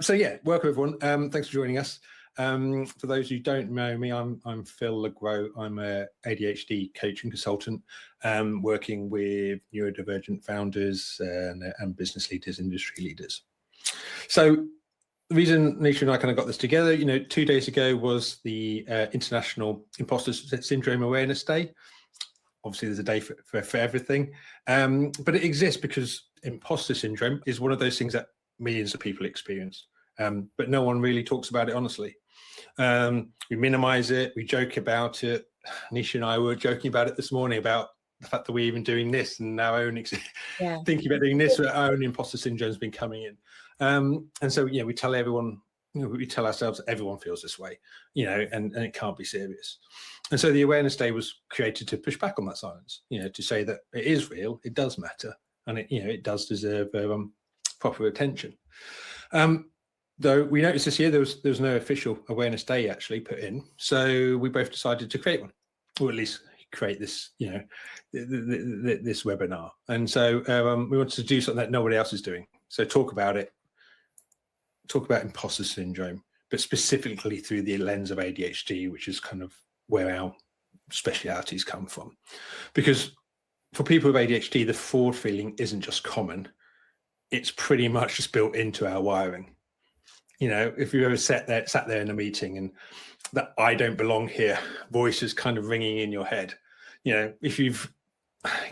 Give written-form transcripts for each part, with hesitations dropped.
So yeah, welcome everyone. Thanks for joining us. For those who don't know me, I'm Phil Le Gros. I'm a ADHD coach and consultant, working with neurodivergent founders and business leaders, industry leaders. So the reason Nisha and I kind of got this together, 2 days ago was the International Imposter Syndrome Awareness Day. Obviously, there's a day for everything, but it exists because imposter syndrome is one of those things that millions of people experience, but no one really talks about it honestly. We minimize it, we joke about it. Nisha and I were joking about it this morning about the fact that we're even doing this and our own thinking about doing this, our own imposter syndrome has been coming in. And so, we tell everyone, we tell ourselves that everyone feels this way, and it can't be serious. And so the Awareness Day was created to push back on that silence, to say that it is real, it does matter, and it does deserve proper attention. Though we noticed this year there was no official Awareness Day actually put in, so we both decided to create one, or at least create this, this webinar. And so we wanted to do something that nobody else is doing. So talk about it, talk about imposter syndrome, but specifically through the lens of ADHD, which is kind of where our specialities come from. Because for people with ADHD, the fraud feeling isn't just common, it's pretty much just built into our wiring. If you ever sat there in a meeting and that "I don't belong here" voice is kind of ringing in your head, if you've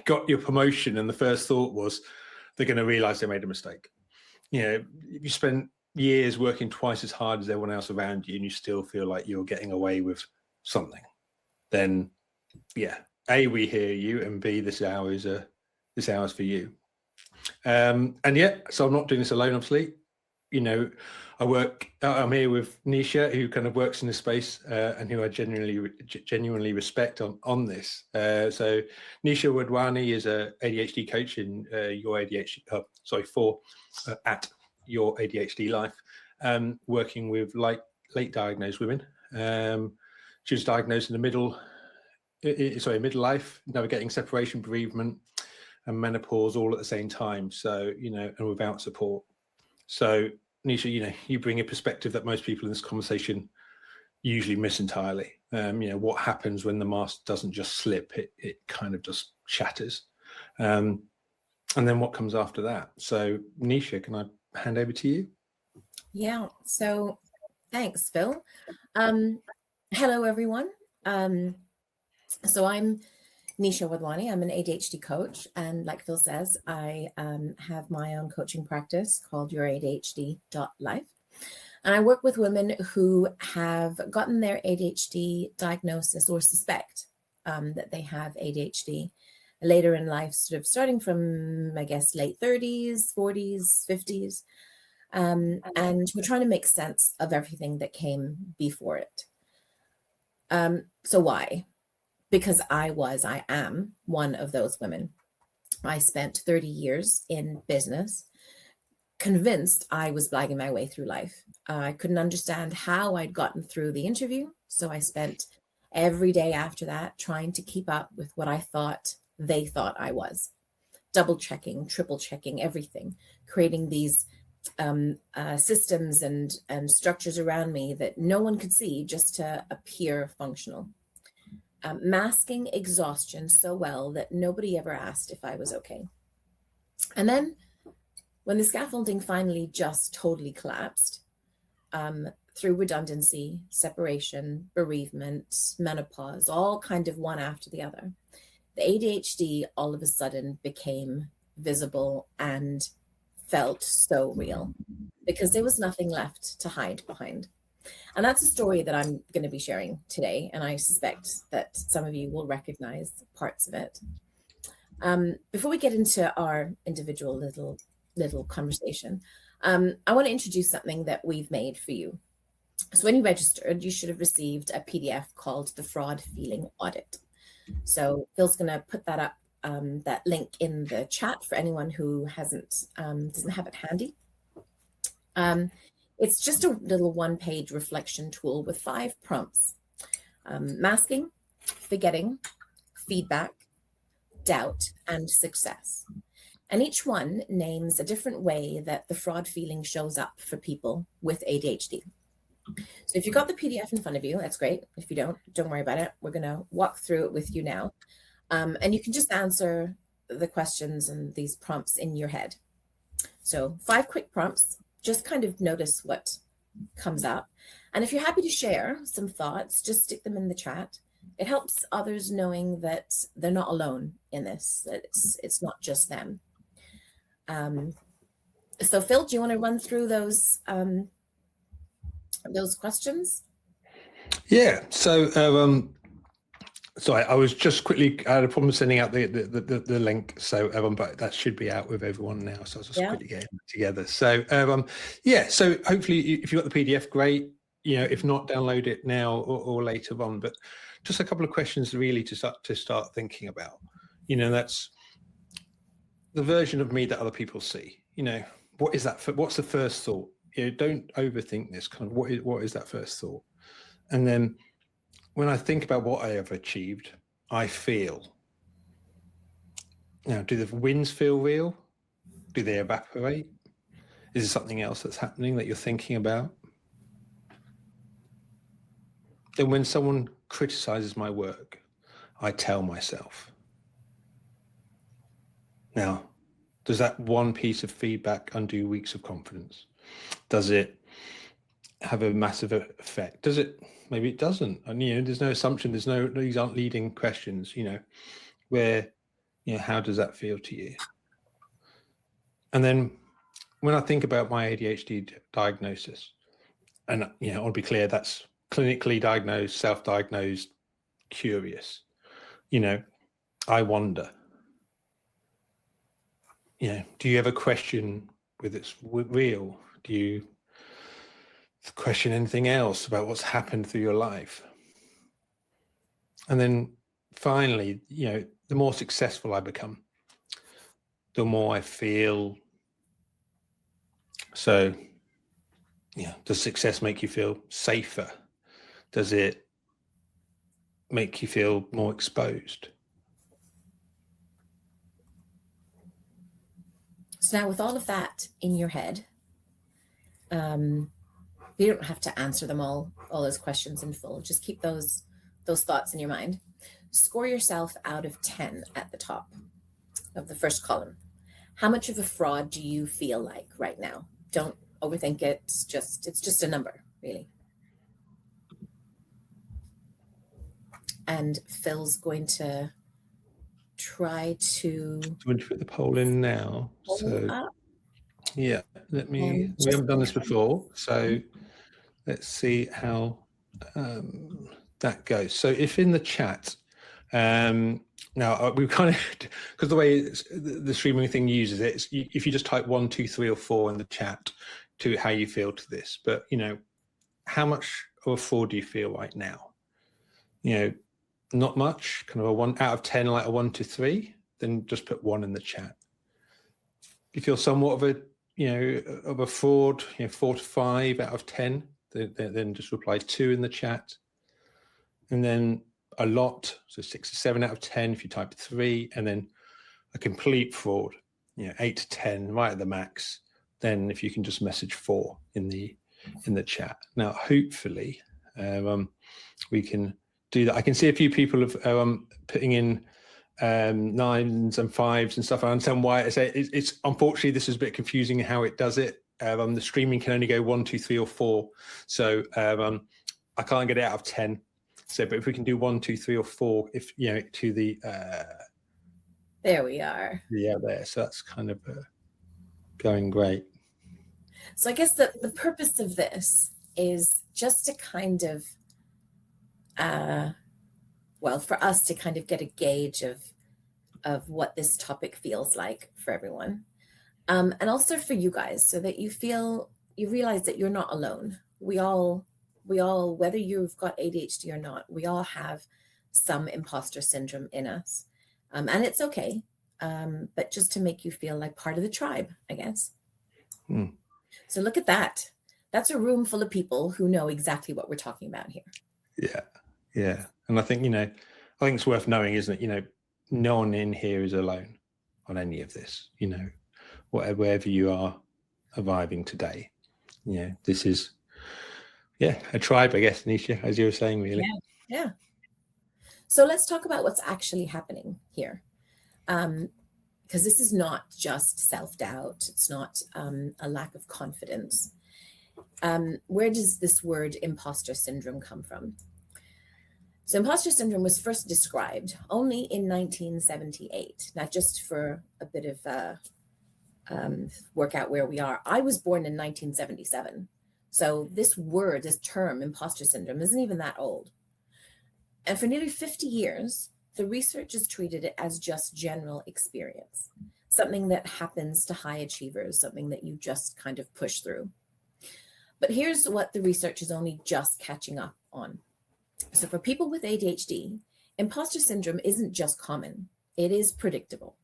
got your promotion and the first thought was they're going to realize they made a mistake, if you spent years working twice as hard as everyone else around you and you still feel like you're getting away with something, then A, we hear you, and B, this hour is for you. So I'm not doing this alone, obviously. I'm here with Nisha, who kind of works in this space and who I genuinely respect on this. So Nishia Wadhwani is a ADHD coach in at YourADHD.Life, working with late diagnosed women. She was diagnosed in midlife, navigating separation, bereavement, and menopause all at the same time. So, and without support. So Nisha, you bring a perspective that most people in this conversation usually miss entirely. What happens when the mask doesn't just slip, it kind of just shatters. And then what comes after that? So Nisha, can I hand over to you? Yeah, so thanks, Phil. Hello, everyone. So I'm Nishia Wadhwani. I'm an ADHD coach. And like Phil says, I have my own coaching practice called YourADHD.Life. And I work with women who have gotten their ADHD diagnosis or suspect that they have ADHD later in life, sort of starting from, I guess, late 30s, 40s, 50s. And we're trying to make sense of everything that came before it. So why? Because I am one of those women. I spent 30 years in business, convinced I was blagging my way through life. I couldn't understand how I'd gotten through the interview. So I spent every day after that trying to keep up with what I thought they thought I was. Double checking, triple checking, everything, creating these systems and structures around me that no one could see just to appear functional. Masking exhaustion so well that nobody ever asked if I was okay. And then when the scaffolding finally just totally collapsed, through redundancy, separation, bereavement, menopause, all kind of one after the other, the ADHD all of a sudden became visible and felt so real because there was nothing left to hide behind. And that's a story that I'm going to be sharing today. And I suspect that some of you will recognize parts of it. Before we get into our individual little conversation, I want to introduce something that we've made for you. So when you registered, you should have received a PDF called the Fraud Feeling Audit. So Phil's going to put that up, that link in the chat for anyone who doesn't have it handy. It's just a little one-page reflection tool with 5 prompts: masking, forgetting, feedback, doubt, and success. And each one names a different way that the fraud feeling shows up for people with ADHD. So if you've got the PDF in front of you, that's great. If you don't worry about it. We're going to walk through it with you now. And you can just answer the questions and these prompts in your head. So 5 quick prompts, just kind of notice what comes up. And if you're happy to share some thoughts, just stick them in the chat. It helps others knowing that they're not alone in this, that it's not just them. So Phil, do you want to run through those questions? Yeah. So, sorry, I was just quickly, I had a problem sending out the link. So, but that should be out with everyone now. So I was just quickly getting it together. So, yeah. So hopefully, if you've got the PDF, great. If not, download it now or later on. But just a couple of questions really to start thinking about. That's the version of me that other people see. What is that? What's the first thought? Don't overthink this. Kind of what is that first thought? And then when I think about what I have achieved, I feel. Now, do the wins feel real? Do they evaporate? Is there something else that's happening that you're thinking about? Then when someone criticizes my work, I tell myself. Now, does that one piece of feedback undo weeks of confidence? Does it have a massive effect? Does it? Maybe it doesn't. And there's no assumption. These aren't leading questions. Where, how does that feel to you? And then, when I think about my ADHD diagnosis, and I'll be clear, that's clinically diagnosed, self-diagnosed, curious. I wonder. Do you ever question whether it's real? Do you question anything else about what's happened through your life? And then finally, the more successful I become, the more I feel. So, does success make you feel safer? Does it make you feel more exposed? So now with all of that in your head, you don't have to answer them all those questions in full. Just keep those thoughts in your mind. Score yourself out of 10 at the top of the first column. How much of a fraud do you feel like right now? Don't overthink it. It's just a number, really. And Phil's going to try to... Do you want to put the poll in now? So, yeah, we haven't done this before, so let's see how that goes. So if in the chat, now we kind of, because the way the streaming thing uses it, if you just type 1, 2, 3, or 4 in the chat to how you feel to this, but how much of a 4 do you feel right now? Not much, kind of a 1 out of 10, like a 1 to 3, then just put 1 in the chat. If you feel somewhat of a fraud, 4 to 5 out of 10, then just reply 2 in the chat. And then a lot, so 6 to 7 out of 10 if you type 3, and then a complete fraud, 8 to 10, right at the max. Then if you can just message 4 in the chat. Now, hopefully, we can do that. I can see a few people have putting in 9s and 5s and stuff. I understand why. It's unfortunately this is a bit confusing how it does it. The streaming can only go 1, 2, 3, or 4, so I can't get it out of 10. So, but if we can do 1, 2, 3, or 4, if to the there we are. Yeah, there. So that's kind of going great. So I guess the purpose of this is just to kind of for us to kind of get a gauge of what this topic feels like for everyone. And also for you guys, so that you realize that you're not alone. We all, whether you've got ADHD or not, we all have some imposter syndrome in us. And it's okay. But just to make you feel like part of the tribe, I guess. Mm. So look at that. That's a room full of people who know exactly what we're talking about here. Yeah. Yeah. And I think, I think it's worth knowing, isn't it? No one in here is alone. any of this, wherever you are arriving today. This is, a tribe, I guess, Nisha, as you were saying, really. Yeah. So let's talk about what's actually happening here. Because this is not just self-doubt. It's not a lack of confidence. Where does this word imposter syndrome come from? So imposter syndrome was first described only in 1978. Now, just for a bit of work out where we are, I was born in 1977. So this word, this term, imposter syndrome, isn't even that old. And for nearly 50 years, the research has treated it as just general experience, something that happens to high achievers, something that you just kind of push through. But here's what the research is only just catching up on. So for people with ADHD, imposter syndrome isn't just common, it is predictable.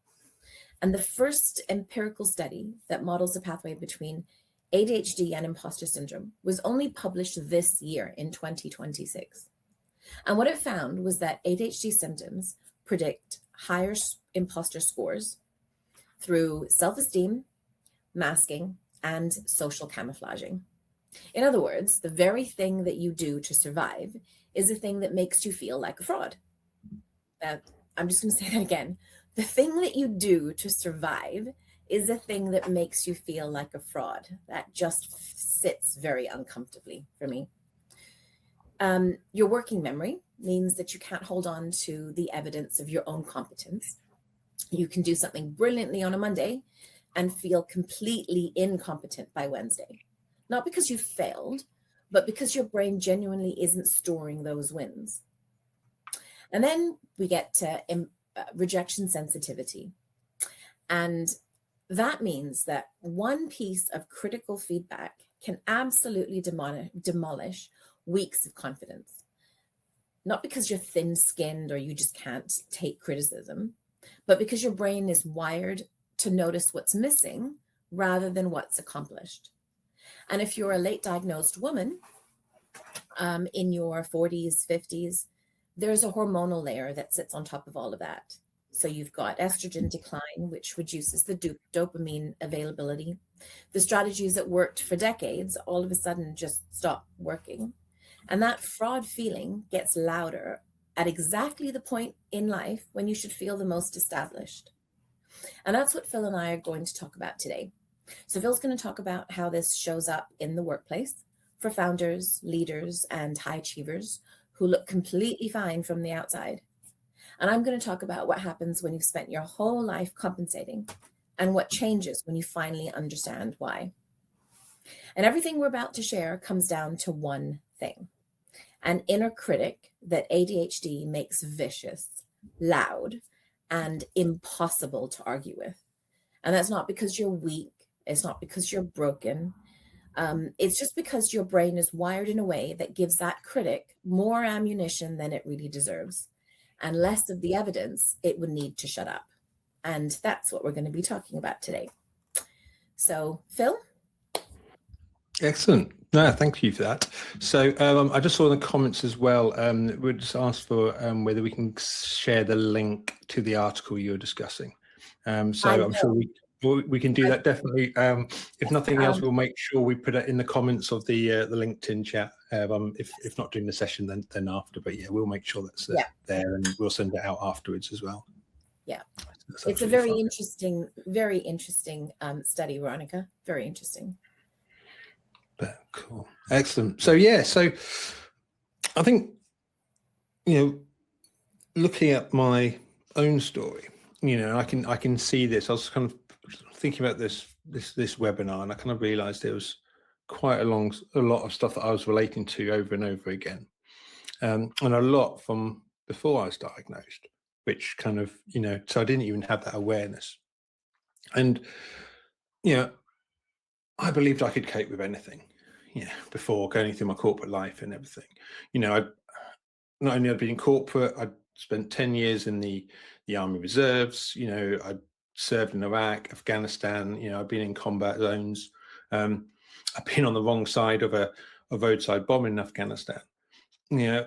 And the first empirical study that models the pathway between ADHD and imposter syndrome was only published this year in 2026. And what it found was that ADHD symptoms predict higher imposter scores through self-esteem, masking, and social camouflaging. In other words, the very thing that you do to survive is the thing that makes you feel like a fraud. I'm just going to say that again. The thing that you do to survive is the thing that makes you feel like a fraud. That just sits very uncomfortably for me. Your working memory means that you can't hold on to the evidence of your own competence. You can do something brilliantly on a Monday and feel completely incompetent by Wednesday. Not because you failed, but because your brain genuinely isn't storing those wins. And then we get to rejection sensitivity. And that means that one piece of critical feedback can absolutely demolish weeks of confidence. Not because you're thin-skinned or you just can't take criticism, but because your brain is wired to notice what's missing rather than what's accomplished. And if you're a late diagnosed woman in your 40s, 50s, there's a hormonal layer that sits on top of all of that. So you've got estrogen decline, which reduces the dopamine availability. The strategies that worked for decades all of a sudden just stop working. And that fraud feeling gets louder at exactly the point in life when you should feel the most established. And that's what Phil and I are going to talk about today. So Phil's going to talk about how this shows up in the workplace for founders, leaders, and high achievers who look completely fine from the outside. And I'm going to talk about what happens when you've spent your whole life compensating and what changes when you finally understand why. And everything we're about to share comes down to one thing: an inner critic that ADHD makes vicious, loud, and impossible to argue with. And that's not because you're weak. It's not because you're broken. It's just because your brain is wired in a way that gives that critic more ammunition than it really deserves, and less of the evidence it would need to shut up. And that's what we're going to be talking about today. So, Phil? Excellent. No, thank you for that. So I just saw in the comments as well, we just asked for whether we can share the link to the article you're discussing. I'm sure we can do that, definitely. If nothing else, we'll make sure we put it in the comments of the LinkedIn chat. If not during the session, then after. But yeah, we'll make sure that's there, and we'll send it out afterwards as well. Yeah, it's a very interesting study, Veronica. Very interesting. But cool, excellent. So yeah, so I think looking at my own story, I can see this. I was kind of thinking about this webinar, and I kind of realized there was quite a lot of stuff that I was relating to over and over again, and a lot from before I was diagnosed, which kind of so I didn't even have that awareness. And I believed I could cope with anything, before going through my corporate life and everything. I not only had been in corporate, I'd spent 10 years in the Army Reserves. I'd served in Iraq, Afghanistan. I've been in combat zones. I've been on the wrong side of a roadside bomb in Afghanistan. I'd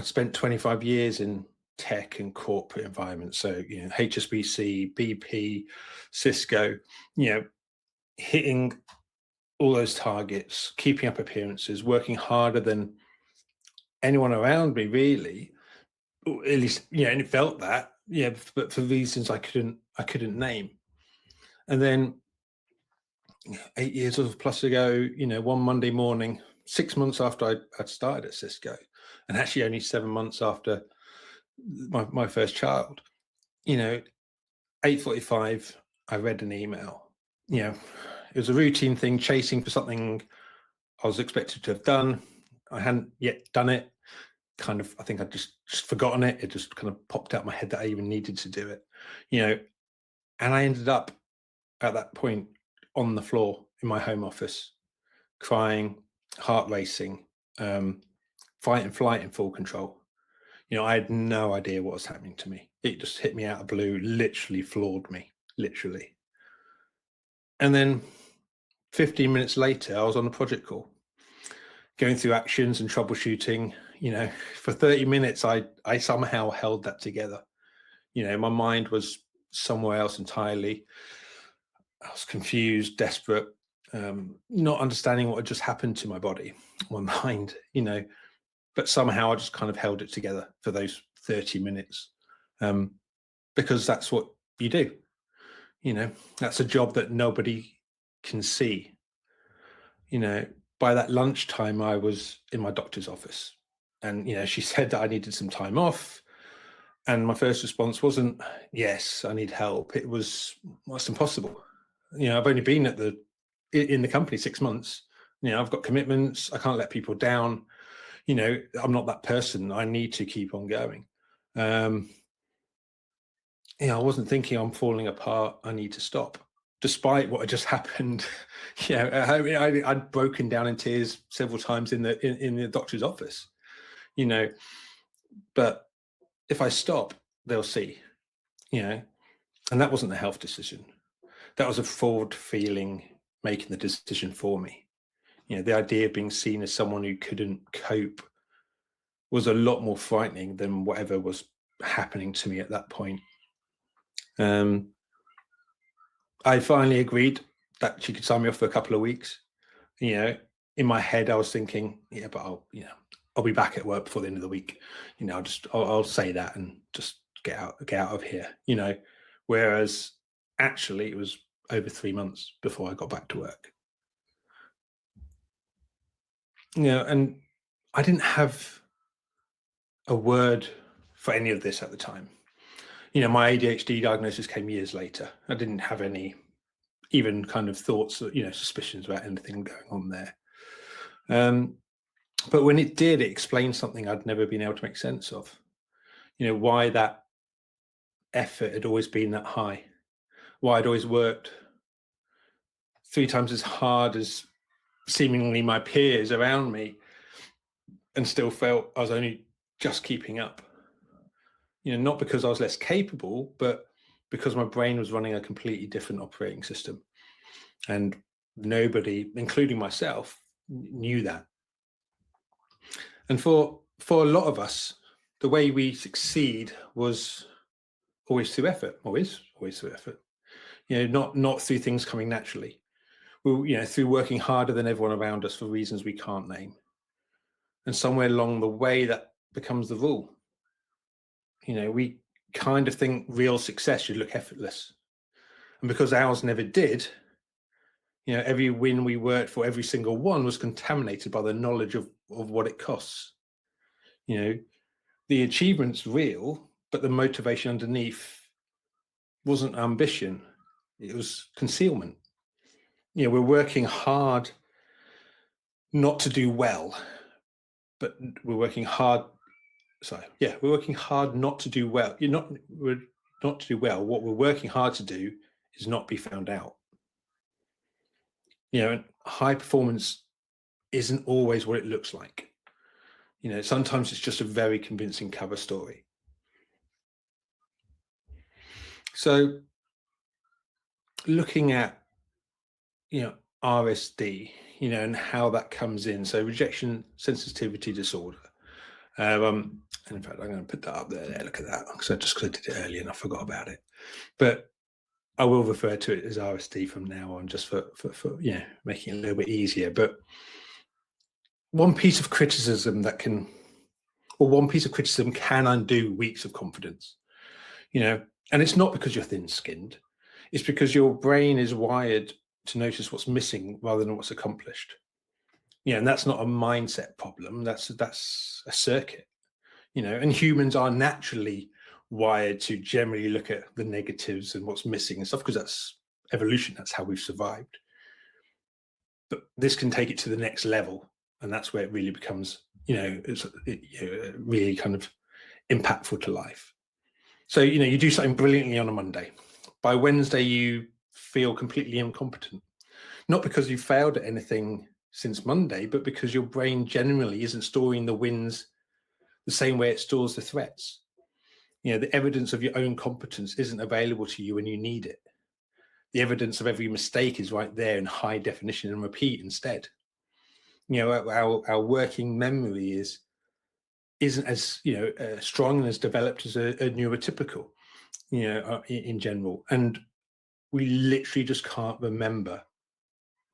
spent 25 years in tech and corporate environments. So, HSBC, BP, Cisco, hitting all those targets, keeping up appearances, working harder than anyone around me, really. Or at least, and it felt that, but for reasons I couldn't name. And then 8 years or plus ago, one Monday morning, 6 months after I'd started at Cisco, and actually only 7 months after my first child, 8:45, I read an email. It was a routine thing, chasing for something I was expected to have done. I hadn't yet done it. I think I'd just forgotten it. It just kind of popped out my head that I even needed to do it, and I ended up at that point on the floor in my home office, crying, heart racing, fight and flight in full control. I had no idea what was happening to me. It just hit me out of blue, literally floored me, literally. And then 15 minutes later, I was on a project call, going through actions and troubleshooting. For 30 minutes, I somehow held that together. My mind was somewhere else entirely. I was confused, desperate, not understanding what had just happened to my body, my mind, but somehow I just kind of held it together for those 30 minutes, because that's what you do. That's a job that nobody can see. By that lunchtime, I was in my doctor's office, and, she said that I needed some time off. And my first response wasn't, yes, I need help. It was, well, it's impossible. I've only been in the company 6 months. I've got commitments. I can't let people down. I'm not that person. I need to keep on going. I wasn't thinking I'm falling apart. I need to stop, despite what had just happened. I'd broken down in tears several times in the doctor's office. But if I stop, they'll see. And that wasn't a health decision. That was a forward feeling making the decision for me. The idea of being seen as someone who couldn't cope was a lot more frightening than whatever was happening to me at that point. I finally agreed that she could sign me off for a couple of weeks. In my head, I was thinking, but I'll be back at work before the end of the week. I'll say that and just get out of here. Whereas actually it was over 3 months before I got back to work. And I didn't have a word for any of this at the time. My ADHD diagnosis came years later. I didn't have any even kind of thoughts or, suspicions about anything going on there. But when it did, it explained something I'd never been able to make sense of. Why that effort had always been that high, why I'd always worked 3 times as hard as seemingly my peers around me and still felt I was only just keeping up. Not because I was less capable, but because my brain was running a completely different operating system. And nobody, including myself, knew that. And for a lot of us, the way we succeed was always through effort, always through effort. Not through things coming naturally. Through working harder than everyone around us for reasons we can't name. And somewhere along the way, that becomes the rule. We kind of think real success should look effortless. And because ours never did, every win we worked for, every single one, was contaminated by the knowledge of what it costs. The achievement's real, but the motivation underneath wasn't ambition. It was concealment. We're working hard not to do well, but we're working hard. We're working hard not to do well. We're not to do well. What we're working hard to do is not be found out. And high performance isn't always what it looks like. Sometimes it's just a very convincing cover story. So looking at, RSD, and how that comes in. So rejection sensitivity disorder. And in fact, I'm going to put that up there. Look at that. Because I did it earlier and I forgot about it. But I will refer to it as RSD from now on, just for making it a little bit easier. But one piece of criticism can undo weeks of confidence, and it's not because you're thin-skinned. It's because your brain is wired to notice what's missing rather than what's accomplished. And that's not a mindset problem. That's a circuit, and humans are naturally wired to generally look at the negatives and what's missing and stuff, because that's evolution. That's how we've survived. But this can take it to the next level, and that's where it really becomes, really kind of impactful to life. So, you do something brilliantly on a Monday. By Wednesday, you feel completely incompetent, not because you failed at anything since Monday, but because your brain generally isn't storing the wins the same way it stores the threats. The evidence of your own competence isn't available to you when you need it. The evidence of every mistake is right there in high definition and repeat instead. Our working memory isn't as strong and as developed as a neurotypical, in general, and we literally just can't remember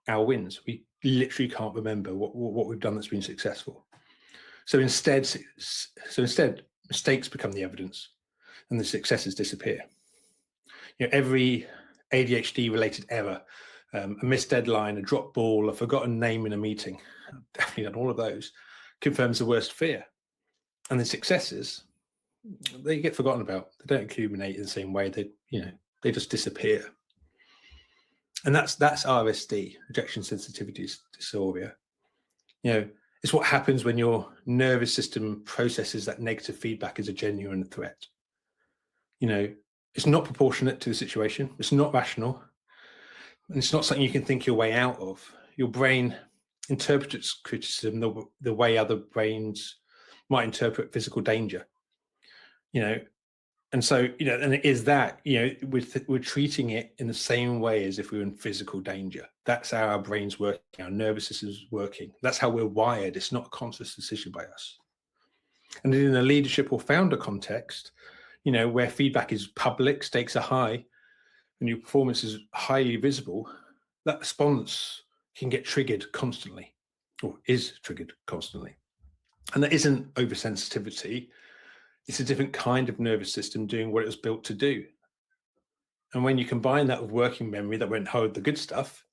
our wins. We literally can't remember what we've done that's been successful. So instead, mistakes become the evidence, and the successes disappear. Every ADHD-related error, a missed deadline, a dropped ball, a forgotten name in a meeting, I've definitely done all of those, confirms the worst fear. And the successes, they get forgotten about. They don't accumulate in the same way. They just disappear. And that's RSD, rejection sensitivity disorder. It's what happens when your nervous system processes that negative feedback as a genuine threat. It's not proportionate to the situation. It's not rational. And it's not something you can think your way out of. Your brain interprets criticism the way other brains might interpret physical danger. And so, and it is that, we're treating it in the same way as if we were in physical danger. That's how our brain's working, our nervous system's working. That's how we're wired. It's not a conscious decision by us. And in a leadership or founder context, where feedback is public, stakes are high, and your performance is highly visible, that response can get triggered constantly, or is triggered constantly. And that isn't oversensitivity. It's a different kind of nervous system doing what it was built to do. And when you combine that with working memory that won't hold the good stuff,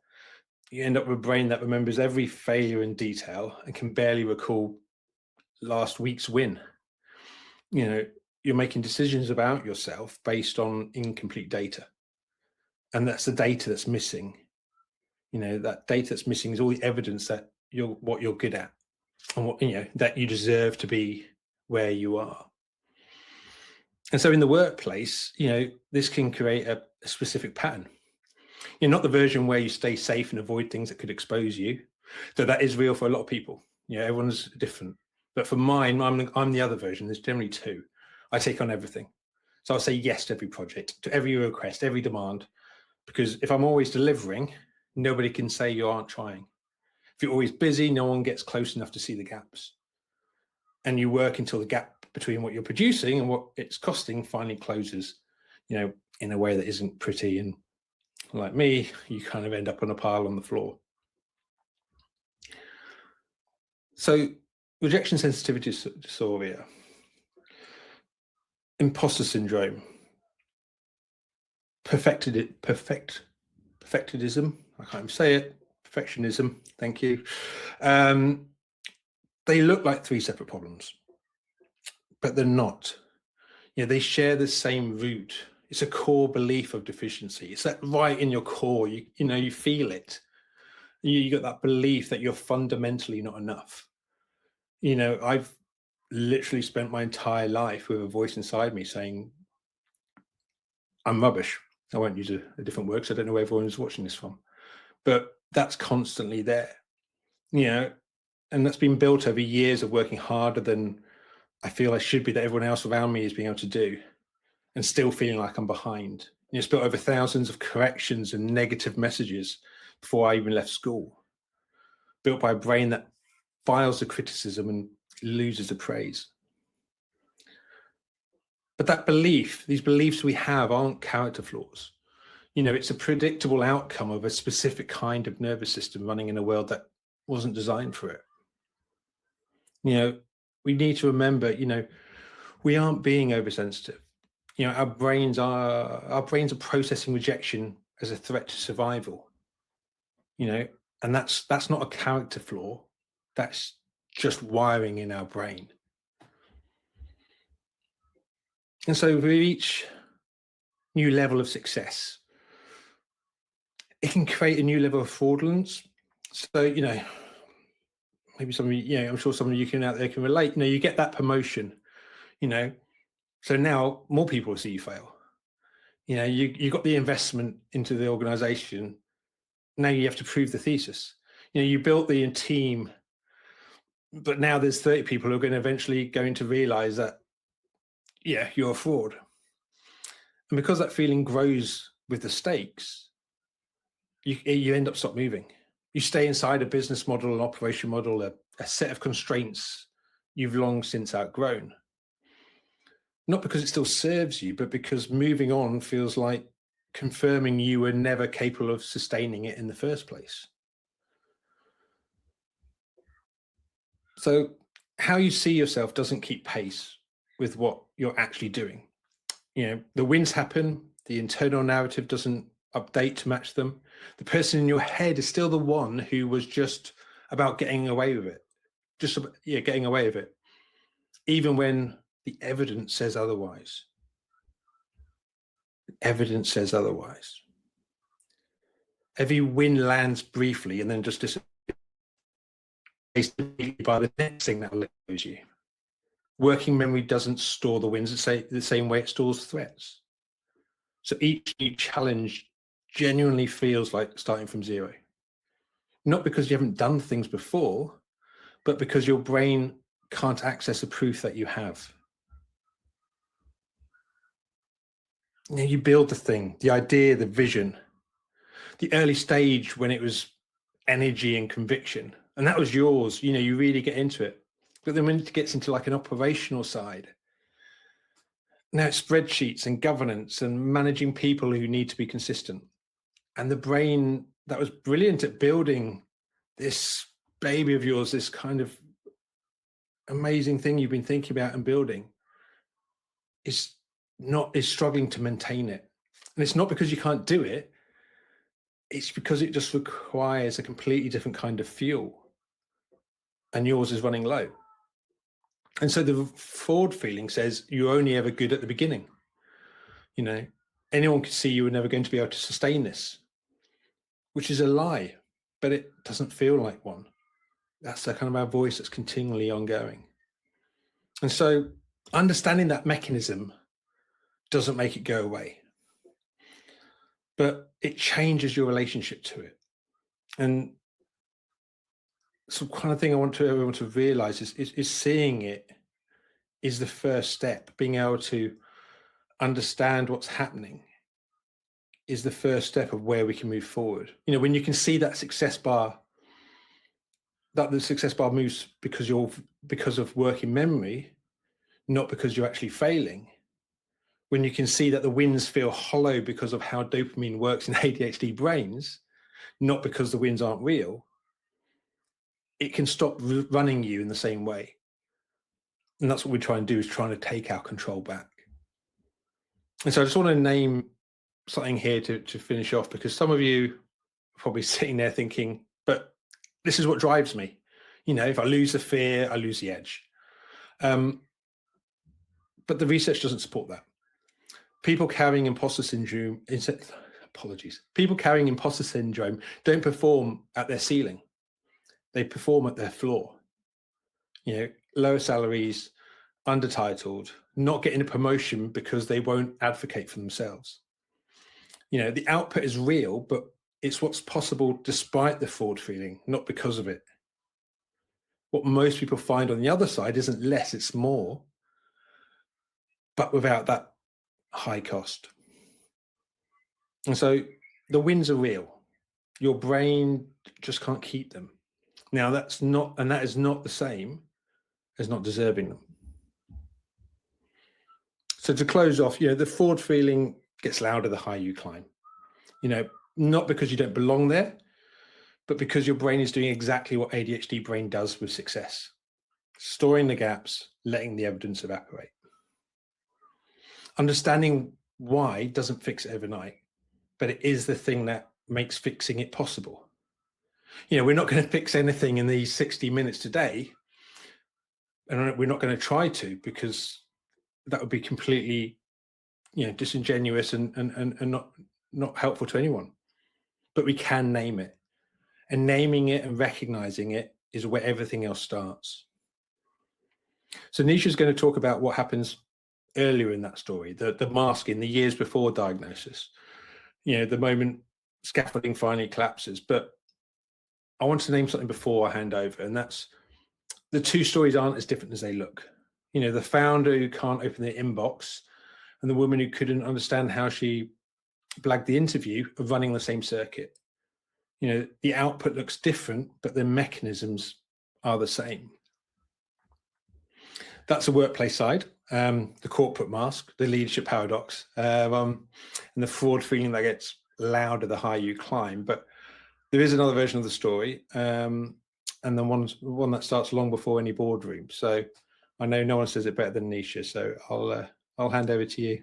you end up with a brain that remembers every failure in detail and can barely recall last week's win. You're making decisions about yourself based on incomplete data. And that's the data that's missing. That data that's missing is all the evidence that what you're good at, and what, that you deserve to be where you are. And so in the workplace, this can create a specific pattern. Not the version where you stay safe and avoid things that could expose you. So that is real for a lot of people. Everyone's different. But for mine, I'm the other version. There's generally two. I take on everything. So I'll say yes to every project, to every request, every demand, because if I'm always delivering, nobody can say you aren't trying. If you're always busy, no one gets close enough to see the gaps. And you work until the gap between what you're producing and what it's costing finally closes, in a way that isn't pretty. And like me, you kind of end up on a pile on the floor. So rejection sensitivity disorder, imposter syndrome, perfectionism, I can't even say it, perfectionism, thank you. They look like three separate problems, but they're not. They share the same root. It's a core belief of deficiency. It's that right in your core, you feel it. You got that belief that you're fundamentally not enough. I've literally spent my entire life with a voice inside me saying, I'm rubbish. I won't use a different word because I don't know where everyone is watching this from. But that's constantly there, and that's been built over years of working harder than I feel I should be, that everyone else around me is being able to do, and still feeling like I'm behind. It's built over thousands of corrections and negative messages before I even left school, built by a brain that files the criticism and loses the praise. But that belief, these beliefs we have aren't character flaws. You know, it's a predictable outcome of a specific kind of nervous system running in a world that wasn't designed for it. You know, we need to remember, you know, we aren't being oversensitive. You know, our brains are processing rejection as a threat to survival. You know, and that's not a character flaw. That's just wiring in our brain. And so with each new level of success, it can create a new level of fraudulence. So, you know, maybe some of you, you know, I'm sure some of you can out there can relate. You know, you get that promotion, you know, so now more people see you fail. You know, you got the investment into the organization. Now you have to prove the thesis. You know, you built the team, but now there's 30 people who are eventually going to realize that, yeah, you're a fraud. And because that feeling grows with the stakes, you end up stop moving. You stay inside a business model, an operation model, a set of constraints you've long since outgrown. Not because it still serves you, but because moving on feels like confirming you were never capable of sustaining it in the first place. So how you see yourself doesn't keep pace with what you're actually doing. You know, the wins happen, the internal narrative doesn't update to match them. The person in your head is still the one who was just about getting away with it. Getting away with it. Even when the evidence says otherwise. Evidence says otherwise. Every win lands briefly and then just disappears by the next thing that will lose you. Working memory doesn't store the wins the same way it stores threats. So each new challenge genuinely feels like starting from zero. Not because you haven't done things before, but because your brain can't access the proof that you have. You know, you build the thing, the idea, the vision, the early stage when it was energy and conviction, and that was yours. You know, you really get into it. But then when it gets into like an operational side, now it's spreadsheets and governance and managing people who need to be consistent. And the brain that was brilliant at building this baby of yours, this kind of amazing thing you've been thinking about and building, is struggling to maintain it. And it's not because you can't do it, it's because it just requires a completely different kind of fuel, and yours is running low. And so the fraud feeling says you're only ever good at the beginning. You know, anyone could see you were never going to be able to sustain this, which is a lie, but it doesn't feel like one. That's the kind of our voice that's continually ongoing. And so understanding that mechanism doesn't make it go away, but it changes your relationship to it. And some kind of thing I want everyone to realize is seeing it is the first step. Being able to understand what's happening is the first step of where we can move forward. You know, when you can see that success bar, that the success bar moves because of working memory, not because you're actually failing. When you can see that the wins feel hollow because of how dopamine works in ADHD brains, not because the wins aren't real, it can stop running you in the same way. And that's what we try and do, is trying to take our control back. And so I just want to name something here to finish off, because some of you are probably sitting there thinking, but this is what drives me. You know, if I lose the fear, I lose the edge. But the research doesn't support that. People carrying imposter syndrome, people carrying imposter syndrome don't perform at their ceiling. They perform at their floor. You know, lower salaries, undertitled, not getting a promotion because they won't advocate for themselves. You know, the output is real, but it's what's possible despite the fraud feeling, not because of it. What most people find on the other side isn't less, it's more, but without that high cost. And so the wins are real. Your brain just can't keep them. Now that is not the same as not deserving them. So to close off, the fraud feeling gets louder the higher you climb. Not because you don't belong there, but because your brain is doing exactly what ADHD brain does with success: storing the gaps, letting the evidence evaporate. Understanding why doesn't fix it overnight, but it is the thing that makes fixing it possible. We're not going to fix anything in these 60 minutes today, and we're not going to try to, because that would be completely, disingenuous and not helpful to anyone. But we can name it, and naming it and recognizing it is where everything else starts. So Nisha is going to talk about what happens earlier in that story, the masking, the years before diagnosis, the moment scaffolding finally collapses. But I want to name something before I hand over, and that's the two stories aren't as different as they look. The founder who can't open their inbox and the woman who couldn't understand how she blagged the interview are running the same circuit. The output looks different, but the mechanisms are the same. That's the workplace side, the corporate mask, the leadership paradox, and the fraud feeling that gets louder the higher you climb. But there is another version of the story, and then one that starts long before any boardroom. So I know no one says it better than Nisha, so I'll hand over to you.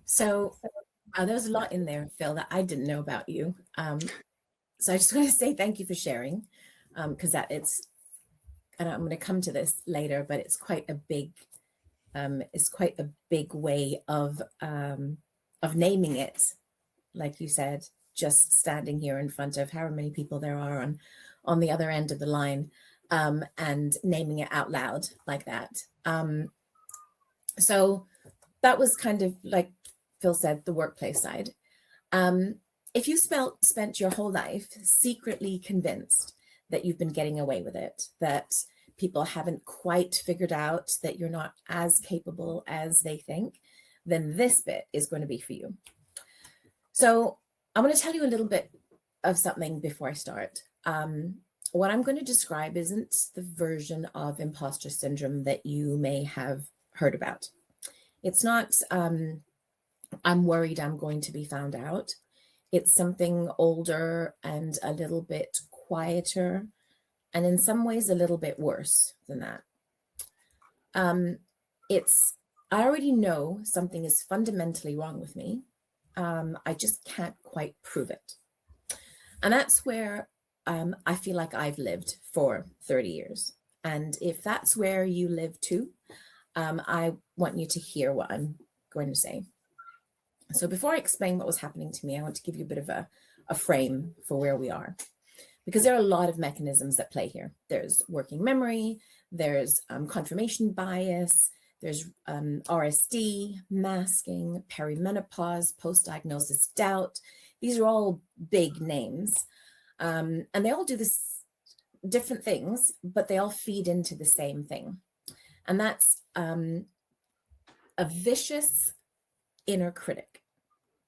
So there's a lot in there, Phil, that I didn't know about you. So I just want to say thank you for sharing, because and I'm going to come to this later, but it's quite a big way of naming it. Like you said, just standing here in front of however many people there are on the other end of the line, and naming it out loud like that. So that was kind of, like Phil said, the workplace side. If you spent your whole life secretly convinced that you've been getting away with it, that people haven't quite figured out that you're not as capable as they think, then this bit is going to be for you. So I'm going to tell you a little bit of something before I start. What I'm going to describe isn't the version of imposter syndrome that you may have heard about. It's not, I'm worried I'm going to be found out. It's something older and a little bit quieter, and in some ways a little bit worse than that. I already know something is fundamentally wrong with me. I just can't quite prove it. And that's where I feel like I've lived for 30 years. And if that's where you live too, I want you to hear what I'm going to say. So before I explain what was happening to me, I want to give you a bit of a frame for where we are, because there are a lot of mechanisms at play here. There's working memory, there's confirmation bias, there's RSD, masking, perimenopause, post-diagnosis doubt. These are all big names, and they all do this different things, but they all feed into the same thing. And that's a vicious inner critic.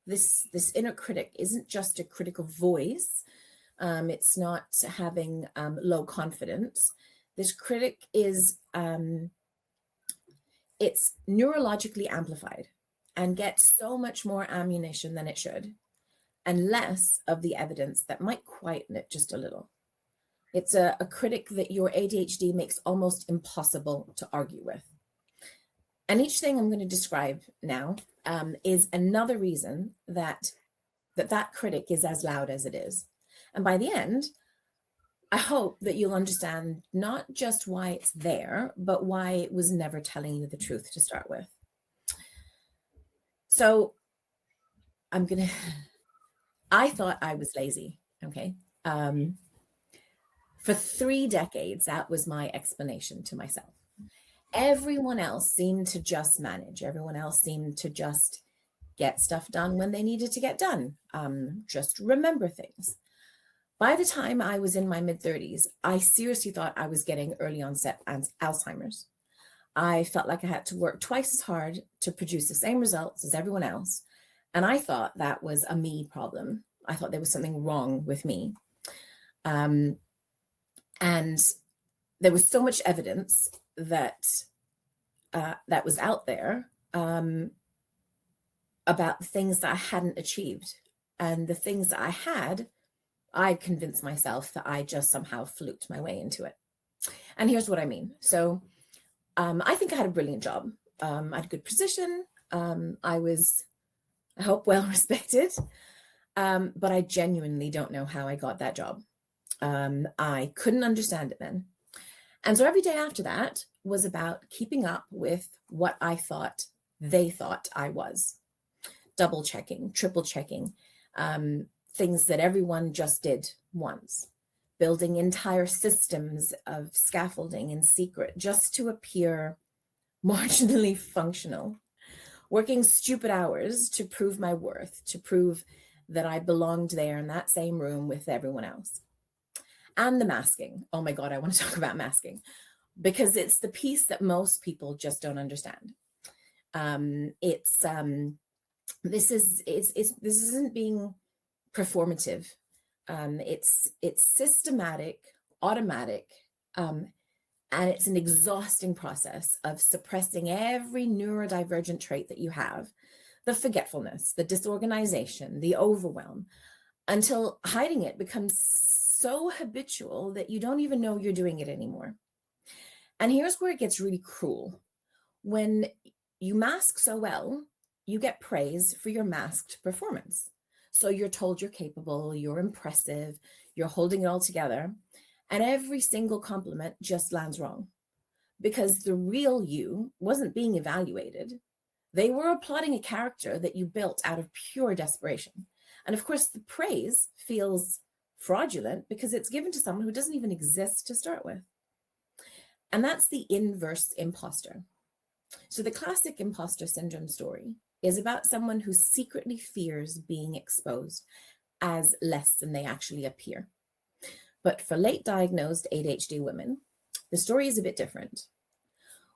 This inner critic isn't just a critical voice. It's not having low confidence. This critic is, it's neurologically amplified and gets so much more ammunition than it should, and less of the evidence that might quieten it just a little. It's a critic that your ADHD makes almost impossible to argue with. And each thing I'm going to describe now is another reason that critic is as loud as it is. And by the end, I hope that you'll understand not just why it's there, but why it was never telling you the truth to start with. So I thought I was lazy, okay? For 3 decades, that was my explanation to myself. Everyone else seemed to just manage. Everyone else seemed to just get stuff done when they needed to get done, just remember things. By the time I was in my mid-30s, I seriously thought I was getting early onset Alzheimer's. I felt like I had to work twice as hard to produce the same results as everyone else. And I thought that was a me problem. I thought there was something wrong with me. And there was so much evidence that that was out there about things that I hadn't achieved. And the things that I had, I convinced myself that I just somehow fluked my way into it. And here's what I mean. So I think I had a brilliant job. I had a good position. I was, I hope, well respected. But I genuinely don't know how I got that job. I couldn't understand it then. And so every day after that was about keeping up with what I thought they thought I was. Double checking, triple checking, things that everyone just did once. Building entire systems of scaffolding in secret just to appear marginally functional. Working stupid hours to prove my worth, to prove that I belonged there in that same room with everyone else. And the masking. Oh my God, I want to talk about masking because it's the piece that most people just don't understand. This isn't being performative. It's systematic, automatic, and it's an exhausting process of suppressing every neurodivergent trait that you have, the forgetfulness, the disorganization, the overwhelm, until hiding it becomes so habitual that you don't even know you're doing it anymore. And here's where it gets really cruel. When you mask so well, you get praise for your masked performance. So you're told you're capable, you're impressive, you're holding it all together. And every single compliment just lands wrong because the real you wasn't being evaluated. They were applauding a character that you built out of pure desperation. And of course, the praise feels fraudulent because it's given to someone who doesn't even exist to start with. And that's the inverse imposter. So the classic imposter syndrome story is about someone who secretly fears being exposed as less than they actually appear. But for late diagnosed ADHD women, the story is a bit different.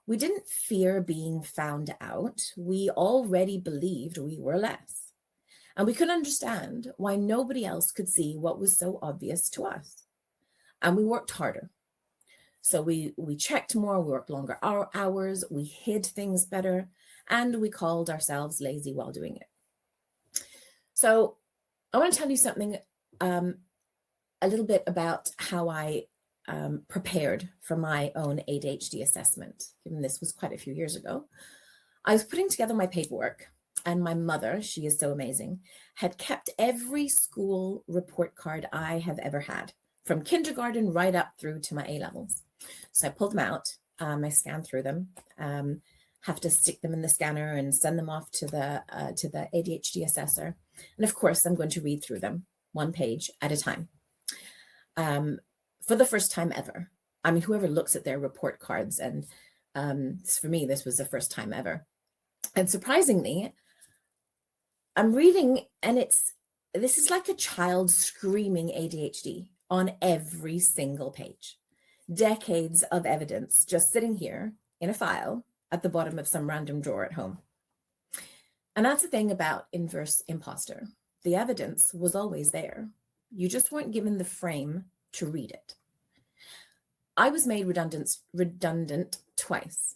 We didn't fear being found out. We already believed we were less. And we could understand why nobody else could see what was so obvious to us. And we worked harder. So we checked more, we worked longer hours, we hid things better, and we called ourselves lazy while doing it. So I want to tell you something, a little bit about how I prepared for my own ADHD assessment, given this was quite a few years ago. I was putting together my paperwork, and my mother, she is so amazing, had kept every school report card I have ever had, from kindergarten right up through to my A-levels. So I pulled them out, I scanned through them, have to stick them in the scanner and send them off to the ADHD assessor. And of course, I'm going to read through them one page at a time. For the first time ever. I mean, whoever looks at their report cards, and for me, this was the first time ever. And surprisingly, I'm reading, and this is like a child screaming ADHD on every single page. Decades of evidence just sitting here in a file at the bottom of some random drawer at home. And that's the thing about inverse imposter. The evidence was always there. You just weren't given the frame to read it. I was made redundant twice.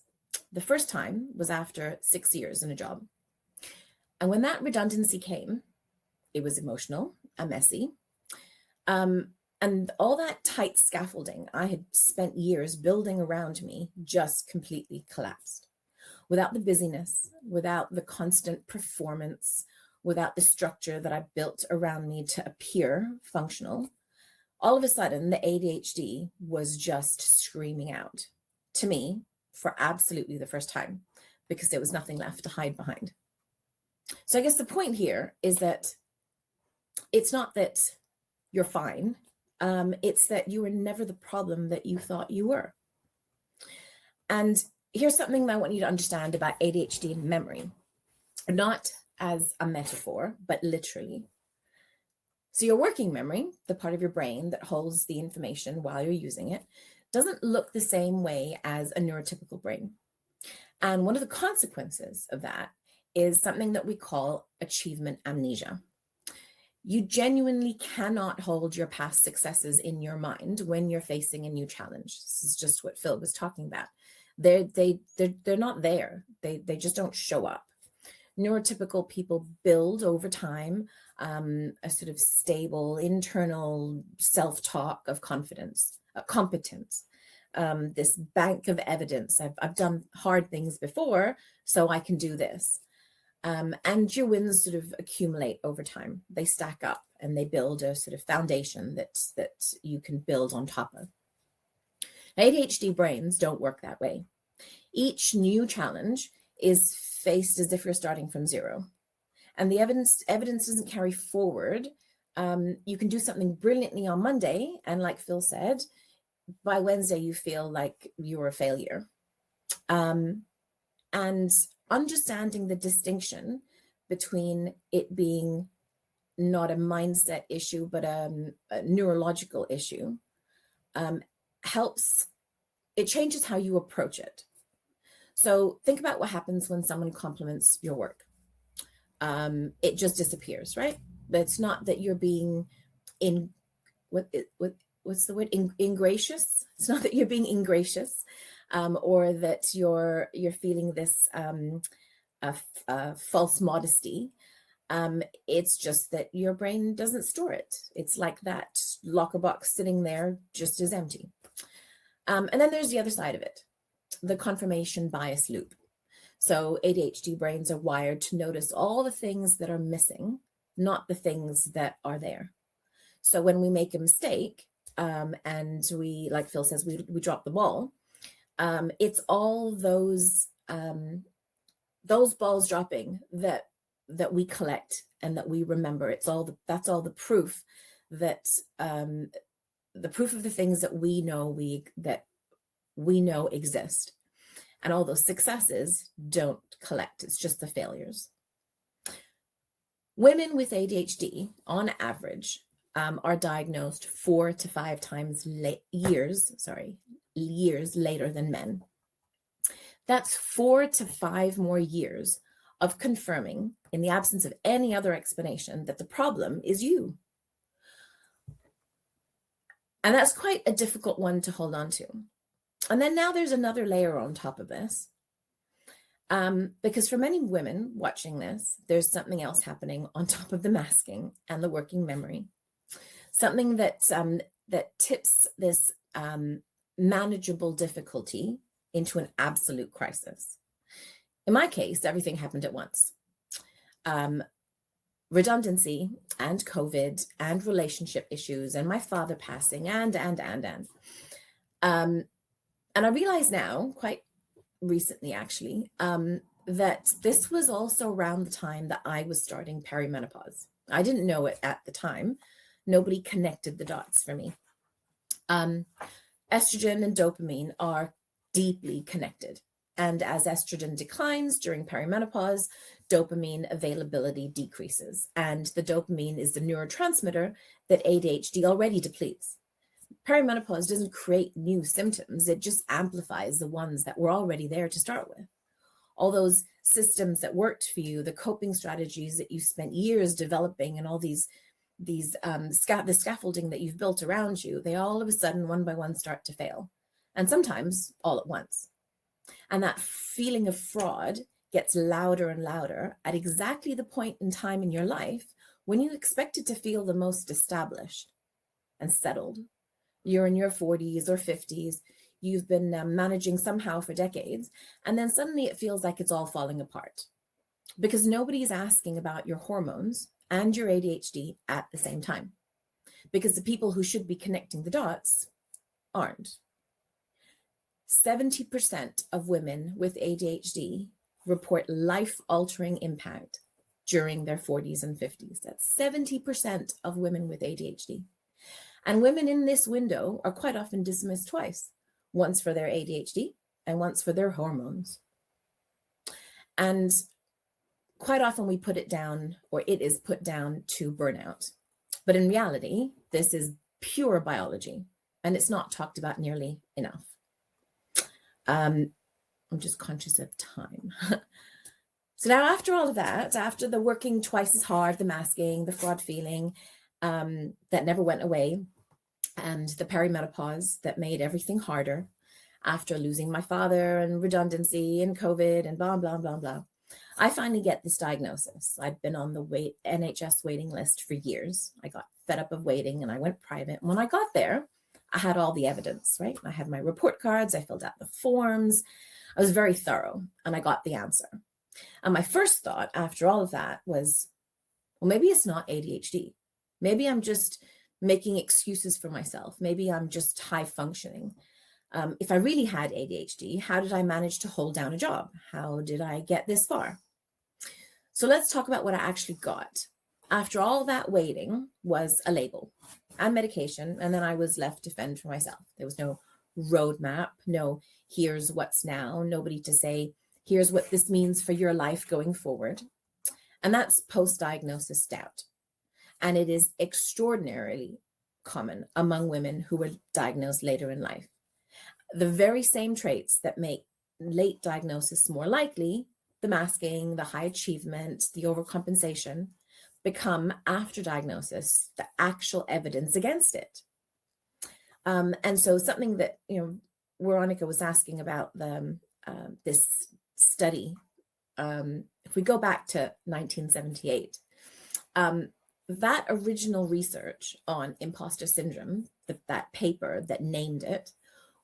The first time was after 6 years in a job. And when that redundancy came, it was emotional and messy. And all that tight scaffolding I had spent years building around me just completely collapsed. Without the busyness, without the constant performance, without the structure that I built around me to appear functional, all of a sudden the ADHD was just screaming out to me for absolutely the first time because there was nothing left to hide behind. So I guess the point here is that it's not that you're fine. It's that you were never the problem that you thought you were. And here's something that I want you to understand about ADHD and memory, not as a metaphor, but literally. So your working memory, the part of your brain that holds the information while you're using it, doesn't look the same way as a neurotypical brain. And one of the consequences of that is something that we call achievement amnesia. You genuinely cannot hold your past successes in your mind when you're facing a new challenge. This is just what Phil was talking about. they're not there. They just don't show up. Neurotypical people build over time a sort of stable internal self-talk of confidence, competence, this bank of evidence. I've done hard things before, so I can do this. And your wins sort of accumulate over time. They stack up and they build a sort of foundation that you can build on top of. ADHD brains don't work that way. Each new challenge is faced as if you're starting from zero. And the evidence doesn't carry forward. You can do something brilliantly on Monday, and like Phil said, by Wednesday you feel like you're a failure. And understanding the distinction between it being not a mindset issue, but a neurological issue, helps. It changes how you approach it. So think about what happens when someone compliments your work. It just disappears, right? But it's not that you're being what's the word? Ingracious. It's not that you're being ingracious, or that you're feeling this false modesty. It's just that your brain doesn't store it. It's like that locker box sitting there just as empty. And then there's the other side of it, the confirmation bias loop. So ADHD brains are wired to notice all the things that are missing, not the things that are there. So when we make a mistake, and we, like Phil says, we drop the ball, it's all those balls dropping that we collect and that we remember. That's all the proof that the proof of the things that we know exist. And all those successes don't collect. It's just the failures. Women with ADHD, on average, are diagnosed 4 to 5 times years later than men. That's 4 to 5 more years of confirming, in the absence of any other explanation, that the problem is you. And that's quite a difficult one to hold on to. And then now there's another layer on top of this. Because for many women watching this, there's something else happening on top of the masking and the working memory. Something that tips this manageable difficulty into an absolute crisis. In my case, everything happened at once. Redundancy and COVID and relationship issues and my father passing and I realize now, quite recently actually, that this was also around the time that I was starting perimenopause. I didn't know it at the time. Nobody connected the dots for me. Estrogen and dopamine are deeply connected. And as estrogen declines during perimenopause, dopamine availability decreases. And the dopamine is the neurotransmitter that ADHD already depletes. Perimenopause doesn't create new symptoms. It just amplifies the ones that were already there to start with. All those systems that worked for you, the coping strategies that you spent years developing, and all the scaffolding that you've built around you, they all of a sudden, one by one, start to fail. And sometimes all at once. And that feeling of fraud gets louder and louder at exactly the point in time in your life when you expected to feel the most established and settled. You're in your 40s or 50s. You've been managing somehow for decades. And then suddenly it feels like it's all falling apart because nobody's asking about your hormones and your ADHD at the same time, because the people who should be connecting the dots aren't. 70% of women with ADHD report life-altering impact during their 40s and 50s. That's 70% of women with ADHD. And women in this window are quite often dismissed twice, once for their ADHD and once for their hormones. And quite often we put it down, or it is put down, to burnout. But in reality, this is pure biology, and it's not talked about nearly enough. I'm just conscious of time. So now after all of that, after the working twice as hard, the masking, the fraud feeling that never went away, and the perimenopause that made everything harder, after losing my father and redundancy and COVID and blah, blah, blah, blah. I finally get this diagnosis. I'd been on the NHS waiting list for years. I got fed up of waiting and I went private. When I got there, I had all the evidence, right? I had my report cards, I filled out the forms. I was very thorough and I got the answer. And my first thought after all of that was, well, maybe it's not ADHD. Maybe I'm just making excuses for myself. Maybe I'm just high functioning. If I really had ADHD, how did I manage to hold down a job? How did I get this far? So let's talk about what I actually got. After all that waiting was a label and medication, and then I was left to fend for myself. There was no roadmap, no here's what's now, nobody to say, here's what this means for your life going forward. And that's post-diagnosis doubt. And it is extraordinarily common among women who were diagnosed later in life. The very same traits that make late diagnosis more likely, the masking, the high achievement, the overcompensation, become after diagnosis the actual evidence against it. And so something that, Veronica was asking about this study. If we go back to 1978, that original research on imposter syndrome, that paper that named it,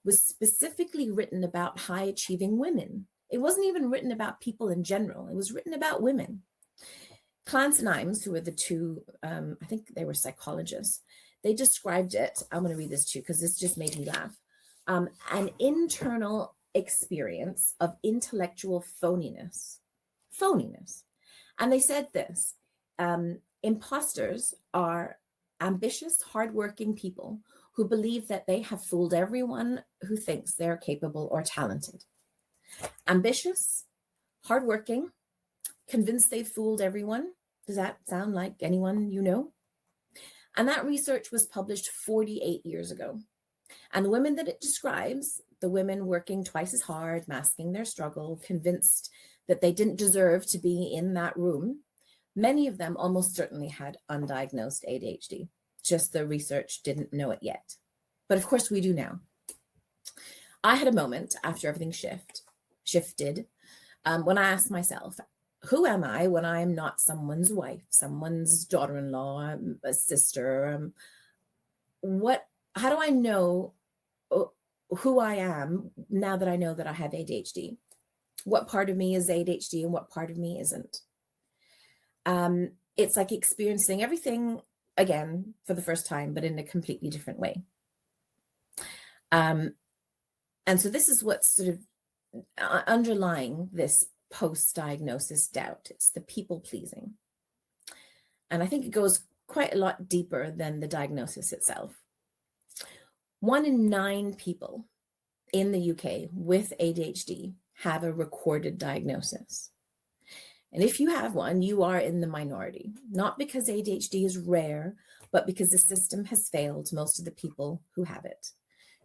was specifically written about high achieving women. It wasn't even written about people in general. It was written about women. Clance and Imes, who were the two, I think they were psychologists, they described it. I'm going to read this to you because this just made me laugh. An internal experience of intellectual phoniness. And they said this, imposters are ambitious, hardworking people who believe that they have fooled everyone who thinks they're capable or talented. Ambitious, hardworking, convinced they've fooled everyone. Does that sound like anyone you know? And that research was published 48 years ago. And the women that it describes, the women working twice as hard, masking their struggle, convinced that they didn't deserve to be in that room, many of them almost certainly had undiagnosed ADHD. Just the research didn't know it yet. But of course we do now. I had a moment after everything shifted when I asked myself, who am I when I'm not someone's wife, someone's daughter-in-law, a sister? How do I know who I am now that I know that I have ADHD? What part of me is ADHD and what part of me isn't? It's like experiencing everything again for the first time, but in a completely different way. And so this is what's sort of underlying this post-diagnosis doubt. It's the people pleasing. And I think it goes quite a lot deeper than the diagnosis itself. 1 in 9 people in the UK with ADHD have a recorded diagnosis. And if you have one, you are in the minority, not because ADHD is rare, but because the system has failed most of the people who have it.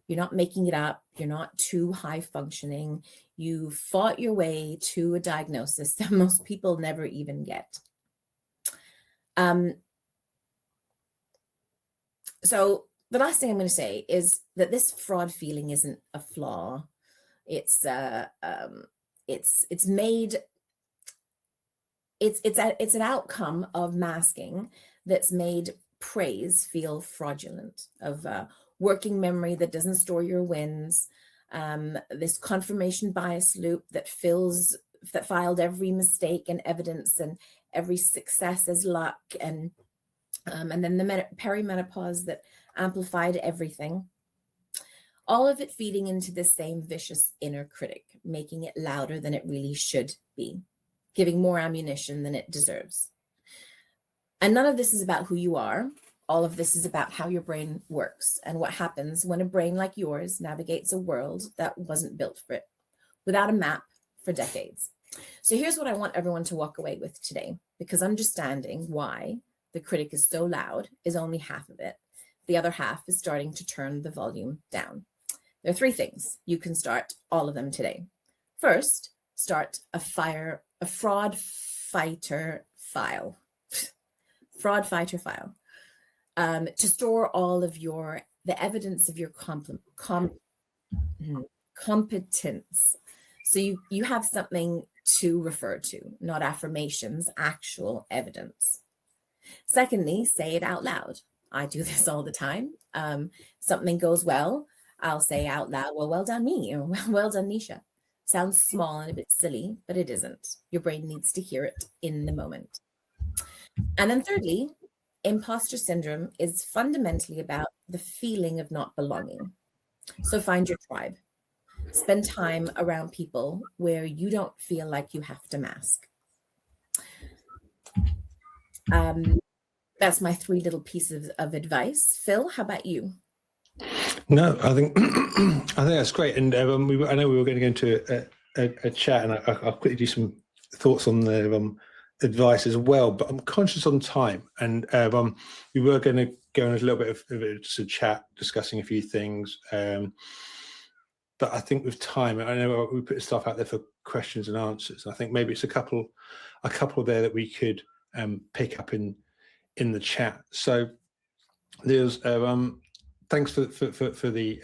You're not making it up. You're not too high functioning. You fought your way to a diagnosis that most people never even get. So the last thing I'm going to say is that this fraud feeling isn't a flaw. It's an outcome of masking that's made praise feel fraudulent, of working memory that doesn't store your wins, this confirmation bias loop that filed every mistake and evidence and every success as luck, and then the perimenopause that amplified everything. All of it feeding into the same vicious inner critic, making it louder than it really should be, giving more ammunition than it deserves. And none of this is about who you are. All of this is about how your brain works and what happens when a brain like yours navigates a world that wasn't built for it, without a map for decades. So here's what I want everyone to walk away with today, because understanding why the critic is so loud is only half of it. The other half is starting to turn the volume down. There are 3 things. You can start all of them today. First, start a fraud fighter file. Fraud fighter file. To store all of the evidence of your competence. So you have something to refer to, not affirmations, actual evidence. Secondly, say it out loud. I do this all the time. Something goes well, I'll say out loud, well done me, or well done Nisha. Sounds small and a bit silly, but it isn't. Your brain needs to hear it in the moment. And then thirdly, imposter syndrome is fundamentally about the feeling of not belonging. So find your tribe. Spend time around people where you don't feel like you have to mask. That's my 3 little pieces of advice. Phil, how about you? No, I think that's great. And I know we were going to go into a chat, and I'll quickly do some thoughts on the advice as well. But I'm conscious on time, and we were going to go on a little bit of just a chat, discussing a few things. But I think with time, I know we put stuff out there for questions and answers. I think maybe it's a couple there that we could pick up in the chat. So there's thanks for the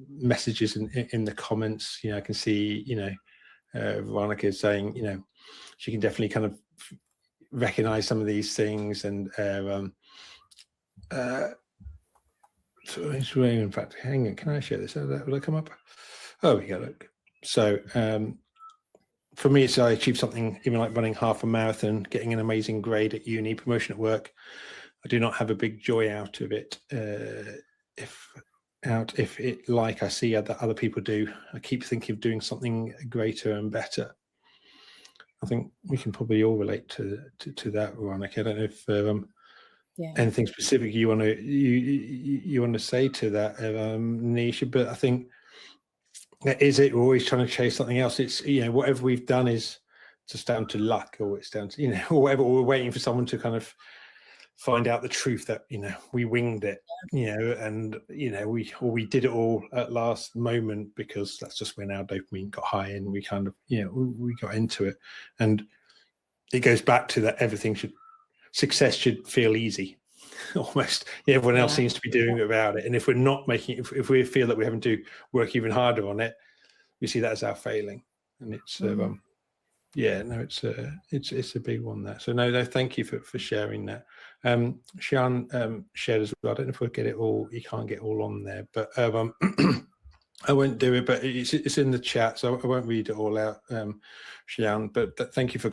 messages in the comments. I can see Veronica is saying she can definitely kind of recognize some of these things, and so it's really, in fact, hang on, can I share this? Will I come up? Oh, we go, look. So for me, it's I achieved something even like running half a marathon, getting an amazing grade at uni, promotion at work. I do not have a big joy out of it. If it like I see other people do, I keep thinking of doing something greater and better. I think we can probably all relate to that, Veronica. I don't know if anything specific you want to say to that, Nisha, but I think is it we're always trying to chase something else. It's whatever we've done is just down to luck, or it's down to or whatever, or we're waiting for someone to kind of find out the truth that we winged it, and we did it all at last moment, because that's just when our dopamine got high and we kind of we got into it. And it goes back to that success should feel easy almost. Everyone else seems to be doing it about it, and if we're not making it, if we feel that we're having to work even harder on it, we see that as our failing. And it's it's a big one there. So no, thank you for sharing that. Sian shared as well. I don't know if we'll get it all. You can't get all on there, but I won't do it, but it's in the chat, so I won't read it all out, Sian. But thank you for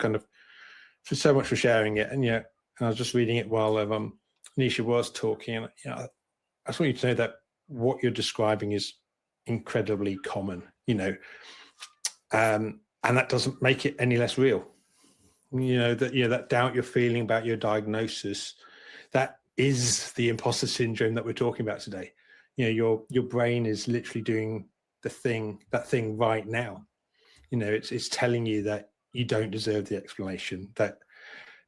so much for sharing it. And and I was just reading it while Nisha was talking, and I just want you to know that what you're describing is incredibly common, and that doesn't make it any less real. That doubt you're feeling about your diagnosis, that is the imposter syndrome that we're talking about today. Your brain is literally doing that thing right now. It's telling you that you don't deserve the explanation, that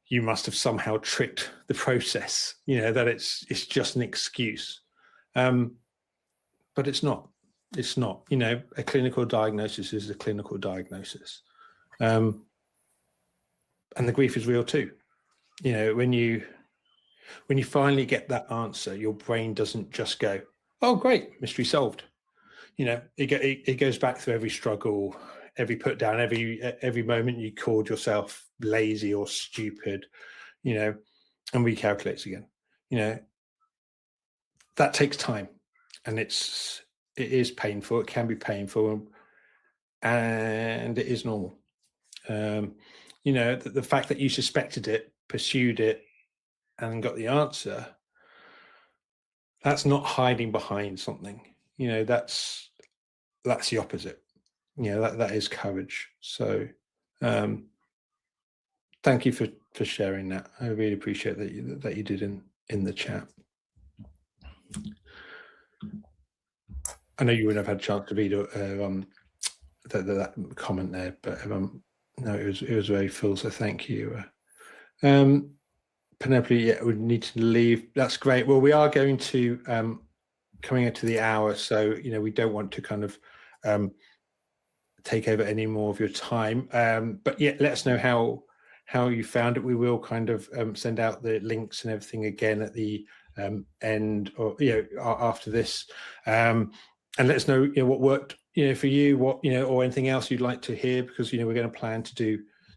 you must have somehow tricked the process, that it's just an excuse. But it's not. It's not. A clinical diagnosis is a clinical diagnosis. And the grief is real too. When you finally get that answer, your brain doesn't just go, oh, great, mystery solved. It goes back through every struggle, every put down, every moment you called yourself lazy or stupid, and recalculates again. That takes time, and it is painful. It can be painful, and it is normal. The fact that you suspected it, pursued it, and got the answer, that's not hiding behind something. That's the opposite. That is courage. So thank you for sharing that. I really appreciate that you did in the chat. I know you wouldn't have had a chance to read that comment there, but no, it was very full. So thank you. Penelope, we need to leave. That's great. Well, we are going to coming into the hour, so we don't want to kind of take over any more of your time. But let us know how you found it. We will kind of send out the links and everything again at the end, or after this. And let us know, what worked, for you, what, or anything else you'd like to hear, because, we're going to plan to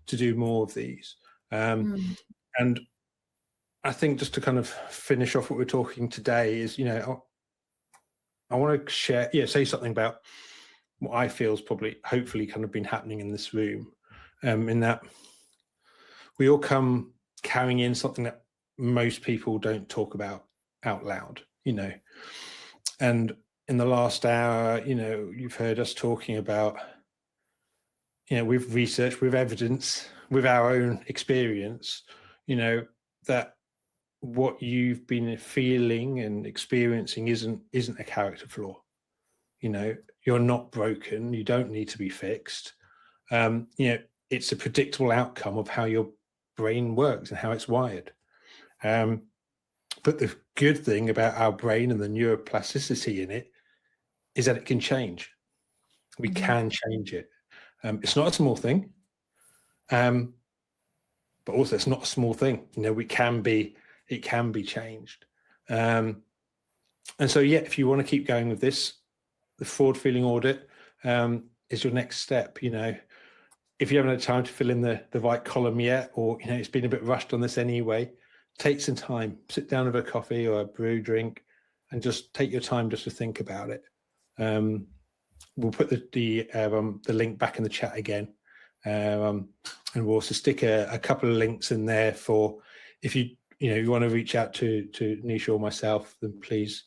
do more of these. And I think just to kind of finish off what we're talking today is, I want to share, say something about what I feel is probably, hopefully, kind of been happening in this room, in that we all come carrying in something that most people don't talk about out loud, and in the last hour, you've heard us talking about, with research, with evidence, with our own experience, that what you've been feeling and experiencing isn't a character flaw. You're not broken. You don't need to be fixed. It's a predictable outcome of how your brain works and how it's wired. But the good thing about our brain and the neuroplasticity in it is that it can change. We can change it. It's not a small thing, but also it's not a small thing. It can be changed. And so, if you want to keep going with this, the forward feeling audit is your next step. If you haven't had time to fill in the right column yet, or it's been a bit rushed on this anyway, take some time, sit down with a coffee or a brew drink, and just take your time just to think about it. We'll put the link back in the chat again, and we'll also stick a couple of links in there for if you want to reach out to Nisha or myself, then please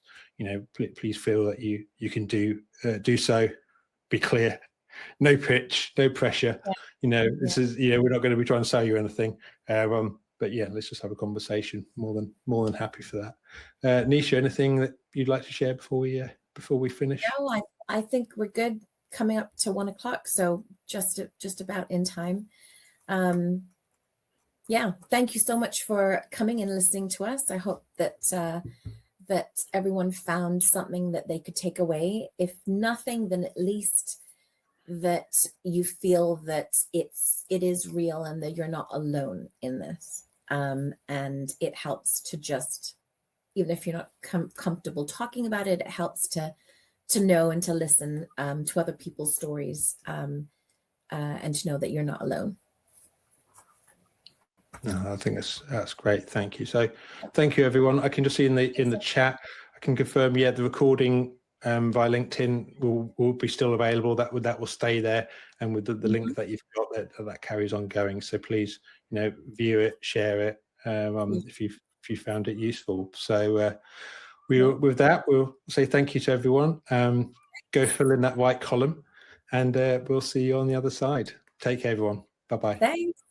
please feel that you can do so. Be clear, no pitch, no pressure. This is we're not going to be trying to sell you anything. But let's just have a conversation. More than happy for that. Nisha, anything that you'd like to share before we finish? No, I think we're good. Coming up to 1 o'clock, so just about in time. Thank you so much for coming and listening to us. I hope that everyone found something that they could take away. If nothing, then at least that you feel that it is real and that you're not alone in this. And it helps to just, even if you're not comfortable talking about it, it helps to know and to listen to other people's stories, and to know that you're not alone. No, I think that's great. Thank you. So thank you, everyone. I can just see in the chat, I can confirm, the recording via LinkedIn will be still available. That will stay there, and with the link that you've got, that carries on going. So please, view it, share it, if you found it useful. So with that, we'll say thank you to everyone. Go fill in that white column, and we'll see you on the other side. Take care, everyone. Bye-bye. Thanks.